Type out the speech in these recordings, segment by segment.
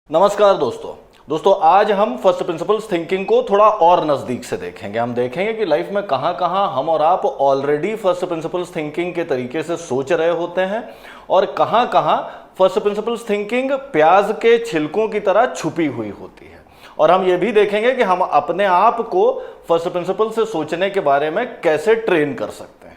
नमस्कार दोस्तों आज हम फर्स्ट प्रिंसिपल्स थिंकिंग को थोड़ा और नज़दीक से देखेंगे। हम देखेंगे कि लाइफ में कहाँ कहाँ हम और आप ऑलरेडी फर्स्ट प्रिंसिपल्स थिंकिंग के तरीके से सोच रहे होते हैं और कहाँ कहाँ फर्स्ट प्रिंसिपल्स थिंकिंग प्याज के छिलकों की तरह छुपी हुई होती है। और हम ये भी देखेंगे कि हम अपने आप को फर्स्ट प्रिंसिपल से सोचने के बारे में कैसे ट्रेन कर सकते हैं।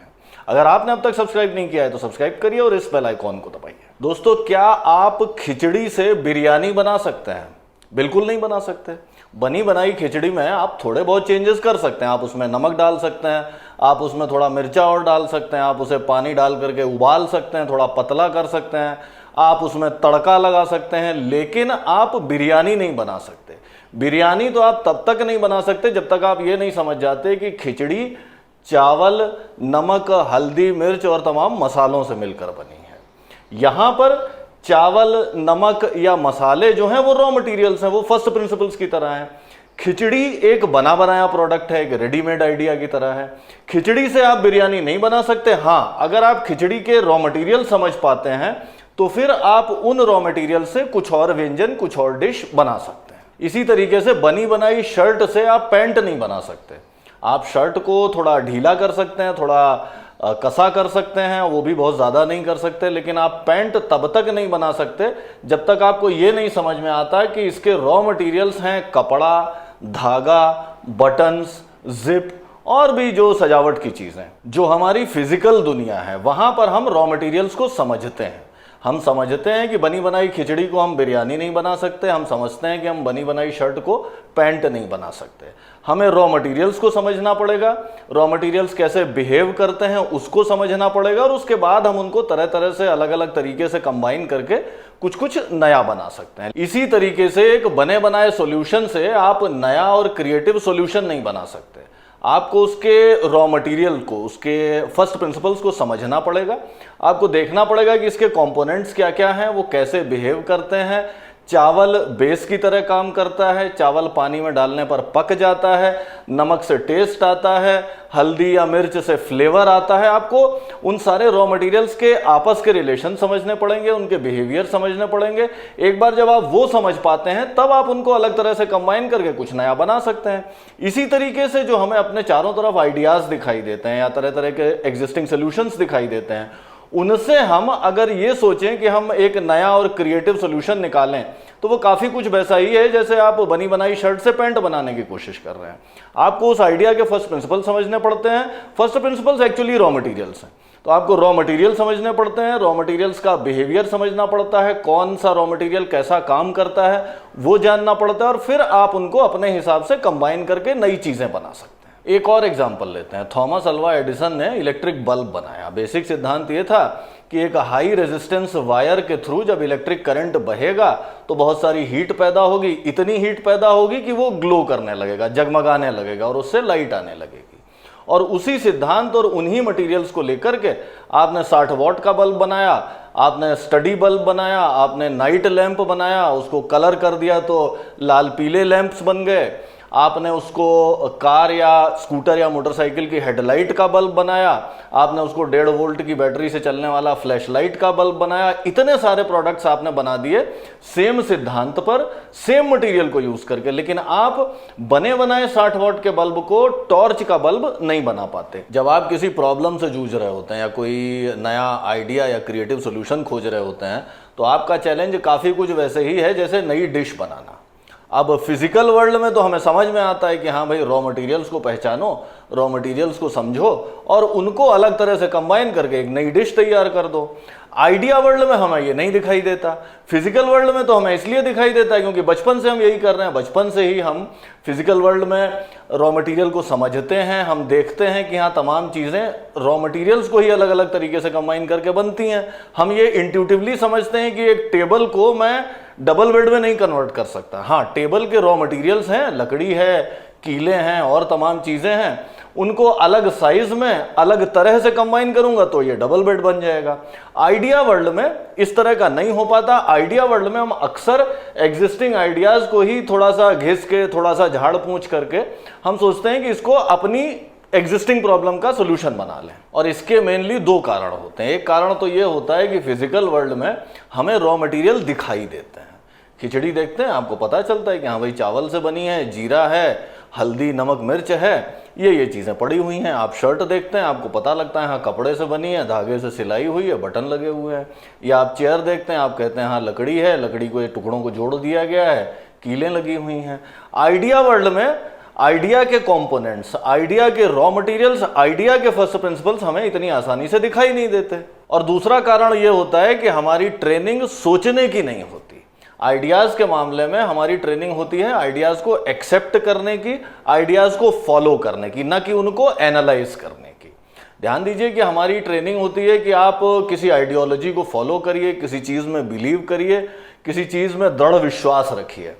अगर आपने अब तक सब्सक्राइब नहीं किया है तो सब्सक्राइब करिए और इस बेल आइकॉन को दबाइए। दोस्तों, क्या आप खिचड़ी से बिरयानी बना सकते हैं? बिल्कुल नहीं बना सकते। बनी बनाई खिचड़ी में आप थोड़े बहुत चेंजेस कर सकते हैं। आप उसमें नमक डाल सकते हैं, आप उसमें थोड़ा मिर्चा और डाल सकते हैं, आप उसे पानी डाल करके उबाल सकते हैं, थोड़ा पतला कर सकते हैं, आप उसमें तड़का लगा सकते हैं, लेकिन आप बिरयानी नहीं बना सकते। बिरयानी तो आप तब तक नहीं बना सकते जब तक आप ये नहीं समझ जाते कि खिचड़ी चावल, नमक, हल्दी, मिर्च और तमाम मसालों से मिलकर बनी है। यहाँ पर चावल, नमक या मसाले जो हैं वो रॉ मटेरियल्स हैं, वो फर्स्ट प्रिंसिपल्स की तरह हैं। खिचड़ी एक बना बनाया प्रोडक्ट है, एक रेडीमेड आइडिया की तरह है। खिचड़ी से आप बिरयानी नहीं बना सकते। हाँ, अगर आप खिचड़ी के रॉ मटेरियल समझ पाते हैं तो फिर आप उन रॉ मटेरियल से कुछ और व्यंजन, कुछ और डिश बना सकते हैं। इसी तरीके से बनी बनाई शर्ट से आप पैंट नहीं बना सकते। आप शर्ट को थोड़ा ढीला कर सकते हैं, थोड़ा कसा कर सकते हैं, वो भी बहुत ज़्यादा नहीं कर सकते, लेकिन आप पैंट तब तक नहीं बना सकते जब तक आपको ये नहीं समझ में आता कि इसके रॉ मटेरियल्स हैं कपड़ा, धागा, बटन्स, जिप और भी जो सजावट की चीज़ें जो हमारी फिजिकल दुनिया है, वहाँ पर हम रॉ मटेरियल्स को समझते हैं। हम समझते हैं कि बनी बनाई खिचड़ी को हम बिरयानी नहीं बना सकते। हम समझते हैं कि हम बनी बनाई शर्ट को पैंट नहीं बना सकते। हमें रॉ मटेरियल्स को समझना पड़ेगा, रॉ मटेरियल्स कैसे बिहेव करते हैं उसको समझना पड़ेगा, और उसके बाद हम उनको तरह तरह से अलग अलग तरीके से कंबाइन करके कुछ कुछ नया बना सकते हैं। इसी तरीके से एक बने बनाए सॉल्यूशन से आप नया और क्रिएटिव सॉल्यूशन नहीं बना सकते। आपको उसके रॉ मटेरियल को, उसके फर्स्ट प्रिंसिपल्स को समझना पड़ेगा। आपको देखना पड़ेगा कि इसके कंपोनेंट्स क्या क्या हैं, वो कैसे बिहेव करते हैं। चावल बेस की तरह काम करता है, चावल पानी में डालने पर पक जाता है, नमक से टेस्ट आता है, हल्दी या मिर्च से फ्लेवर आता है। आपको उन सारे रॉ मटेरियल्स के आपस के रिलेशन समझने पड़ेंगे, उनके बिहेवियर समझने पड़ेंगे। एक बार जब आप वो समझ पाते हैं तब आप उनको अलग तरह से कंबाइन करके कुछ नया बना सकते हैं। इसी तरीके से जो हमें अपने चारों तरफ आइडियाज दिखाई देते हैं या तरह तरह के एग्जिस्टिंग सोल्यूशंस दिखाई देते हैं, उनसे हम अगर ये सोचें कि हम एक नया और क्रिएटिव सोल्यूशन निकालें तो वो काफ़ी कुछ वैसा ही है जैसे आप बनी बनाई शर्ट से पैंट बनाने की कोशिश कर रहे हैं। आपको उस आइडिया के फर्स्ट प्रिंसिपल समझने पड़ते हैं। First principles actually raw materials हैं, तो आपको रॉ मटेरियल समझने पड़ते हैं, रॉ मटेरियल्स का बिहेवियर समझना पड़ता है, कौन सा रॉ मटेरियल कैसा काम करता है वो जानना पड़ता है, और फिर आप उनको अपने हिसाब से कंबाइन करके नई चीज़ें बना सकते हैं। एक और एग्जाम्पल लेते हैं। थॉमस अल्वा एडिसन ने इलेक्ट्रिक बल्ब बनाया। बेसिक सिद्धांत ये था कि एक हाई रेजिस्टेंस वायर के थ्रू जब इलेक्ट्रिक करंट बहेगा तो बहुत सारी हीट पैदा होगी। इतनी हीट पैदा होगी कि वो ग्लो करने लगेगा, जगमगाने लगेगा और उससे लाइट आने लगेगी। और उसी सिद्धांत और उन्हीं मटेरियल्स को लेकर के आपने 60 वॉट का बल्ब बनाया, आपने स्टडी बल्ब बनाया, आपने नाइट लैंप बनाया, उसको कलर कर दिया तो लाल पीले लैंप्स बन गए। आपने उसको कार या स्कूटर या मोटरसाइकिल की हेडलाइट का बल्ब बनाया, आपने उसको 1.5 वोल्ट की बैटरी से चलने वाला फ्लैश लाइट का बल्ब बनाया। इतने सारे प्रोडक्ट्स आपने बना दिए सेम सिद्धांत पर, सेम मटेरियल को यूज करके, लेकिन आप बने बनाए 60 वॉट के बल्ब को टॉर्च का बल्ब नहीं बना पाते। जब आप किसी प्रॉब्लम से जूझ रहे होते हैं या कोई नया आइडिया या क्रिएटिव सोल्यूशन खोज रहे होते हैं तो आपका चैलेंज काफ़ी कुछ वैसे ही है जैसे नई डिश बनाना। अब फिजिकल वर्ल्ड में तो हमें समझ में आता है कि हाँ भाई, रॉ मटेरियल्स को पहचानो, रॉ मटेरियल्स को समझो और उनको अलग तरह से कंबाइन करके एक नई डिश तैयार कर दो। आइडिया वर्ल्ड में हमें ये नहीं दिखाई देता। फिजिकल वर्ल्ड में तो हमें इसलिए दिखाई देता है क्योंकि बचपन से हम यही कर रहे हैं। बचपन से ही हम फिजिकल वर्ल्ड में रॉ मटेरियल को समझते हैं। हम देखते हैं कि हाँ, तमाम चीज़ें रॉ मटेरियल्स को ही अलग अलग तरीके से कंबाइन करके बनती हैं। हम ये इंट्यूटिवली समझते हैं कि एक टेबल को मैं डबल बेड में नहीं कन्वर्ट कर सकता। हाँ, टेबल के रॉ मटेरियल्स हैं, लकड़ी है, कीले हैं और तमाम चीज़ें हैं, उनको अलग साइज में अलग तरह से कंबाइन करूंगा तो ये डबल बेड बन जाएगा। आइडिया वर्ल्ड में इस तरह का नहीं हो पाता। आइडिया वर्ल्ड में हम अक्सर एग्जिस्टिंग आइडियाज को ही थोड़ा सा घिस के, थोड़ा सा झाड़ पूछ करके हम सोचते हैं कि इसको अपनी एग्जिस्टिंग प्रॉब्लम का सोल्यूशन बना लें। और इसके मेनली 2 कारण होते हैं। एक कारण तो ये होता है कि फिजिकल वर्ल्ड में हमें रॉ मटेरियल दिखाई देते हैं खिचड़ी देखते हैं, आपको पता चलता है कि हाँ भाई चावल से बनी है, जीरा है, हल्दी नमक मिर्च है, ये चीज़ें पड़ी हुई हैं। आप शर्ट देखते हैं, आपको पता लगता है हाँ कपड़े से बनी है, धागे से सिलाई हुई है, बटन लगे हुए हैं। या आप चेयर देखते हैं, आप कहते हैं हाँ लकड़ी है, लकड़ी को टुकड़ों को जोड़ दिया गया है, कीलें लगी हुई हैं। आइडिया वर्ल्ड में आइडिया के कंपोनेंट्स, आइडिया के रॉ मटेरियल्स, आइडिया के फर्स्ट प्रिंसिपल्स हमें इतनी आसानी से दिखाई नहीं देते। और दूसरा कारण यह होता है कि हमारी ट्रेनिंग सोचने की नहीं होती। आइडियाज के मामले में हमारी ट्रेनिंग होती है आइडियाज को एक्सेप्ट करने की, आइडियाज को फॉलो करने की, ना कि उनको एनालाइज करने की। ध्यान दीजिए कि हमारी ट्रेनिंग होती है कि आप किसी आइडियोलॉजी को फॉलो करिए, किसी चीज में बिलीव करिए, किसी चीज में दृढ़ विश्वास रखिए।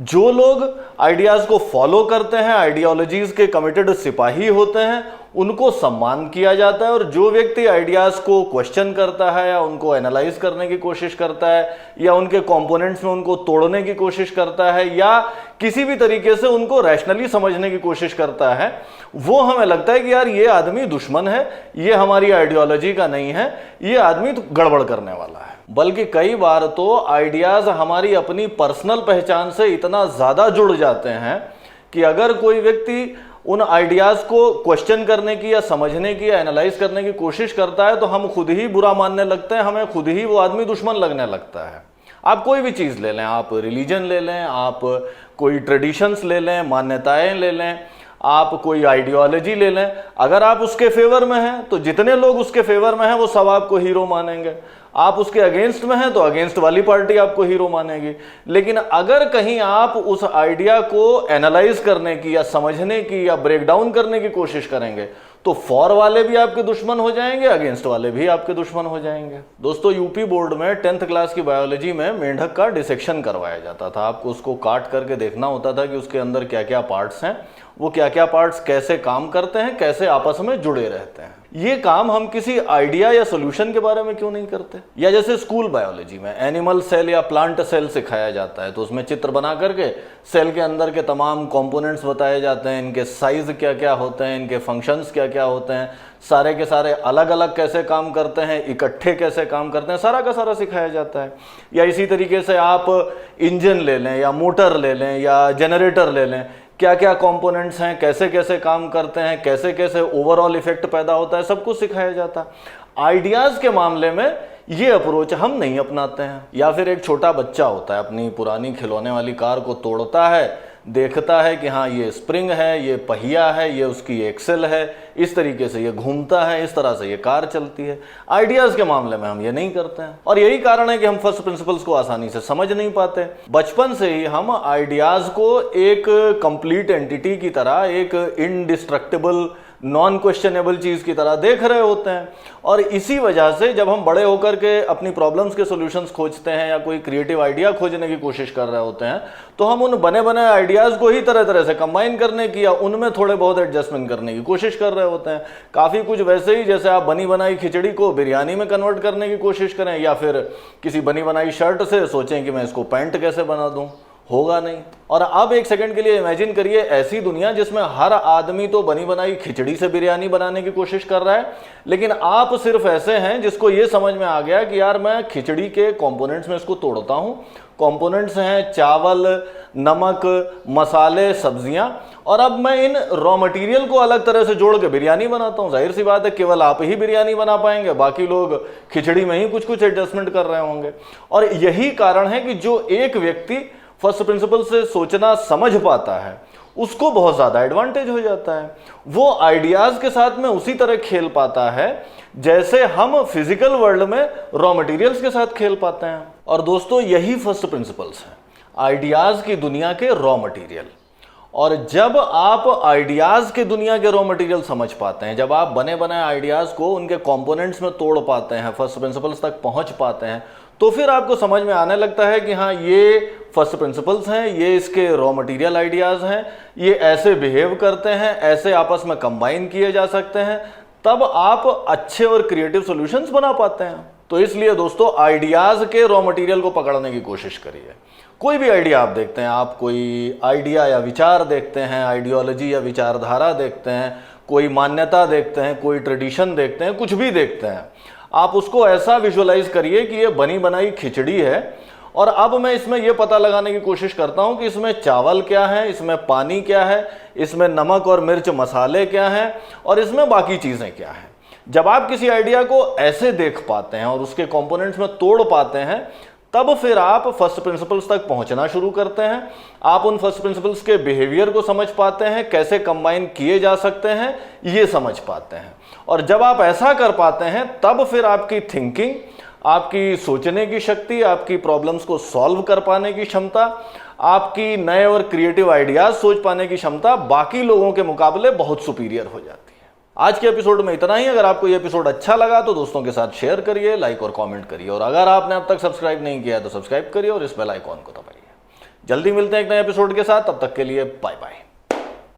जो लोग आइडियाज को फॉलो करते हैं, आइडियोलॉजीज के कमिटेड सिपाही होते हैं, उनको सम्मान किया जाता है। और जो व्यक्ति आइडियाज को क्वेश्चन करता है या उनको एनालाइज करने की कोशिश करता है या उनके कंपोनेंट्स में उनको तोड़ने की कोशिश करता है या किसी भी तरीके से उनको रैशनली समझने की कोशिश करता है, वो हमें लगता है कि यार ये आदमी दुश्मन है, ये हमारी आइडियोलॉजी का नहीं है, ये आदमी तो गड़बड़ करने वाला है। बल्कि कई बार तो आइडियाज हमारी अपनी पर्सनल पहचान से इतना ज्यादा जुड़ जाते हैं कि अगर कोई व्यक्ति उन आइडियाज को क्वेश्चन करने की या समझने की या एनालाइज करने की कोशिश करता है तो हम खुद ही बुरा मानने लगते हैं, हमें खुद ही वो आदमी दुश्मन लगने लगता है। आप कोई भी चीज ले लें, आप रिलीजन ले लें, आप कोई ट्रेडिशंस ले लें, मान्यताएं ले लें, आप कोई आइडियोलॉजी ले लें, अगर आप उसके फेवर में हैं तो जितने लोग उसके फेवर में हैं वो सब आपको हीरो मानेंगे। आप उसके अगेंस्ट में हैं तो अगेंस्ट वाली पार्टी आपको हीरो मानेगी। लेकिन अगर कहीं आप उस आइडिया को एनालाइज करने की या समझने की या ब्रेक डाउन करने की कोशिश करेंगे तो फॉर वाले भी आपके दुश्मन हो जाएंगे, अगेंस्ट वाले भी आपके दुश्मन हो जाएंगे। दोस्तों, यूपी बोर्ड में 10th क्लास की बायोलॉजी में मेंढक का डिसेक्शन करवाया जाता था। आपको उसको काट करके देखना होता था कि उसके अंदर क्या क्या पार्ट्स हैं, वो क्या क्या पार्ट्स कैसे काम करते हैं, कैसे आपस में जुड़े रहते हैं। ये काम हम किसी आइडिया या सॉल्यूशन के बारे में क्यों नहीं करते? या जैसे स्कूल बायोलॉजी में एनिमल सेल या प्लांट सेल सिखाया जाता है तो उसमें चित्र बना करके सेल के अंदर के तमाम कंपोनेंट्स बताए जाते हैं, इनके साइज क्या क्या होते हैं, इनके फंक्शंस क्या क्या होते हैं, सारे के सारे अलग अलग कैसे काम करते हैं, इकट्ठे कैसे काम करते हैं, सारा का सारा सिखाया जाता है। या इसी तरीके से आप इंजन ले लें या मोटर ले लें या जनरेटर ले लें, क्या क्या कंपोनेंट्स हैं, कैसे कैसे काम करते हैं, कैसे कैसे ओवरऑल इफेक्ट पैदा होता है, सब कुछ सिखाया जाता है। आइडियाज के मामले में ये अप्रोच हम नहीं अपनाते हैं। या फिर एक छोटा बच्चा होता है, अपनी पुरानी खिलौने वाली कार को तोड़ता है, देखता है कि हाँ ये स्प्रिंग है, ये पहिया है, ये उसकी एक्सेल है, इस तरीके से ये घूमता है, इस तरह से ये कार चलती है। आइडियाज के मामले में हम ये नहीं करते हैं और यही कारण है कि हम फर्स्ट प्रिंसिपल्स को आसानी से समझ नहीं पाते। बचपन से ही हम आइडियाज को एक कंप्लीट एंटिटी की तरह, एक इनडिस्ट्रक्टिबल नॉन क्वेश्चनेबल चीज की तरह देख रहे होते हैं। और इसी वजह से जब हम बड़े होकर के अपनी प्रॉब्लम्स के सॉल्यूशंस खोजते हैं या कोई क्रिएटिव आइडिया खोजने की कोशिश कर रहे होते हैं तो हम उन बने बनाए आइडियाज को ही तरह तरह से कंबाइन करने की या उनमें थोड़े बहुत एडजस्टमेंट करने की कोशिश कर रहे होते हैं। काफी कुछ वैसे ही जैसे आप बनी बनाई खिचड़ी को बिरयानी में कन्वर्ट करने की कोशिश करें या फिर किसी बनी बनाई शर्ट से सोचें कि मैं इसको पैंट कैसे बना दूं, होगा नहीं। और अब एक सेकंड के लिए इमेजिन करिए ऐसी दुनिया जिसमें हर आदमी तो बनी बनाई खिचड़ी से बिरयानी बनाने की कोशिश कर रहा है, लेकिन आप सिर्फ ऐसे हैं जिसको ये समझ में आ गया कि यार मैं खिचड़ी के कंपोनेंट्स में इसको तोड़ता हूं। कंपोनेंट्स हैं चावल, नमक, मसाले, सब्जियां, और अब मैं इन रॉ मटेरियल को अलग तरह से जोड़ के बिरयानी बनाता हूं। जाहिर सी बात है केवल आप ही बिरयानी बना पाएंगे, बाकी लोग खिचड़ी में ही कुछ कुछ एडजस्टमेंट कर रहे होंगे। और यही कारण है कि जो एक व्यक्ति फर्स्ट प्रिंसिपल से सोचना समझ पाता है उसको बहुत ज्यादा एडवांटेज हो जाता है। वो आइडियाज के साथ में उसी तरह खेल पाता है जैसे हम फिजिकल वर्ल्ड में रॉ मटेरियल्स के साथ खेल पाते हैं। और दोस्तों, यही फर्स्ट प्रिंसिपल्स हैं, आइडियाज की दुनिया के रॉ मटेरियल। और जब आप आइडियाज के दुनिया के रॉ मटेरियल समझ पाते हैं, जब आप बने बनाए आइडियाज को उनके कंपोनेंट्स में तोड़ पाते हैं, फर्स्ट प्रिंसिपल्स तक पहुंच पाते हैं, तो फिर आपको समझ में आने लगता है कि हाँ ये फर्स्ट प्रिंसिपल्स हैं, ये इसके रॉ मटेरियल आइडियाज हैं, ये ऐसे बिहेव करते हैं, ऐसे आपस में कंबाइन किए जा सकते हैं, तब आप अच्छे और क्रिएटिव सॉल्यूशंस बना पाते हैं। तो इसलिए दोस्तों, आइडियाज के रॉ मटेरियल को पकड़ने की कोशिश करिए। कोई भी आइडिया आप देखते हैं, आप कोई आइडिया या विचार देखते हैं, आइडियोलॉजी या विचारधारा देखते हैं, कोई मान्यता देखते हैं, कोई ट्रेडिशन देखते हैं, कुछ भी देखते हैं, आप उसको ऐसा विजुअलाइज करिए कि ये बनी बनाई खिचड़ी है और अब मैं इसमें यह पता लगाने की कोशिश करता हूं कि इसमें चावल क्या है, इसमें पानी क्या है, इसमें नमक और मिर्च मसाले क्या हैं और इसमें बाकी चीजें क्या हैं। जब आप किसी आइडिया को ऐसे देख पाते हैं और उसके कंपोनेंट्स में तोड़ पाते हैं, तब फिर आप फर्स्ट प्रिंसिपल्स तक पहुंचना शुरू करते हैं। आप उन फर्स्ट प्रिंसिपल्स के बिहेवियर को समझ पाते हैं, कैसे कंबाइन किए जा सकते हैं ये समझ पाते हैं। और जब आप ऐसा कर पाते हैं तब फिर आपकी थिंकिंग, आपकी सोचने की शक्ति, आपकी प्रॉब्लम्स को सॉल्व कर पाने की क्षमता, आपकी नए और क्रिएटिव आइडियाज सोच पाने की क्षमता बाकी लोगों के मुकाबले बहुत सुपीरियर हो जाती है। आज के एपिसोड में इतना ही। अगर आपको ये एपिसोड अच्छा लगा तो दोस्तों के साथ शेयर करिए, लाइक और कमेंट करिए, और अगर आपने अब तक सब्सक्राइब नहीं किया तो सब्सक्राइब करिए और इस बेल आइकॉन को दबाइए। जल्दी मिलते हैं एक नए एपिसोड के साथ, तब तक के लिए बाय बाय।